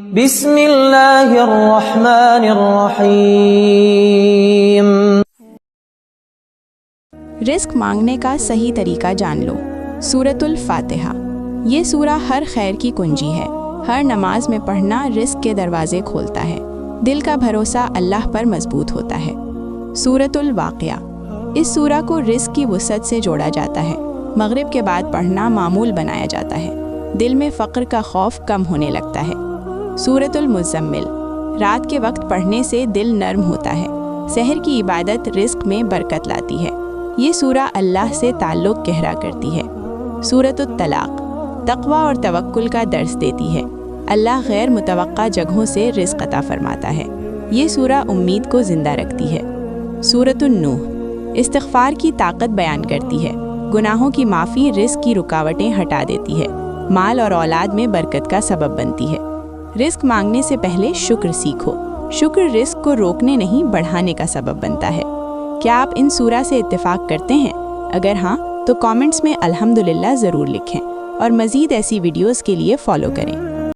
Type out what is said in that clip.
بسم اللہ الرحمن الرحیم۔ رزق مانگنے کا صحیح طریقہ جان لو۔ سورۃ الفاتحہ۔ یہ سورہ ہر خیر کی کنجی ہے۔ ہر نماز میں پڑھنا رزق کے دروازے کھولتا ہے۔ دل کا بھروسہ اللہ پر مضبوط ہوتا ہے۔ سورۃ الواقعہ۔ اس سورہ کو رزق کی وسعت سے جوڑا جاتا ہے۔ مغرب کے بعد پڑھنا معمول بنایا جاتا ہے۔ دل میں فقر کا خوف کم ہونے لگتا ہے۔ سورۃ المزمل۔ رات کے وقت پڑھنے سے دل نرم ہوتا ہے۔ سحر کی عبادت رزق میں برکت لاتی ہے۔ یہ سورہ اللہ سے تعلق گہرا کرتی ہے۔ سورۃ الطلاق۔ تقوی اور توکل کا درس دیتی ہے۔ اللہ غیر متوقع جگہوں سے رزق عطا فرماتا ہے۔ یہ سورہ امید کو زندہ رکھتی ہے۔ سورۃ النوح۔ استغفار کی طاقت بیان کرتی ہے۔ گناہوں کی معافی رزق کی رکاوٹیں ہٹا دیتی ہے۔ مال اور اولاد میں برکت کا سبب بنتی ہے۔ رزق مانگنے سے پہلے شکر سیکھو۔ شکر رزق کو روکنے نہیں بڑھانے کا سبب بنتا ہے۔ کیا آپ ان سورہ سے اتفاق کرتے ہیں؟ اگر ہاں تو کامنٹس میں الحمدللہ ضرور لکھیں اور مزید ایسی ویڈیوز کے لیے فالو کریں۔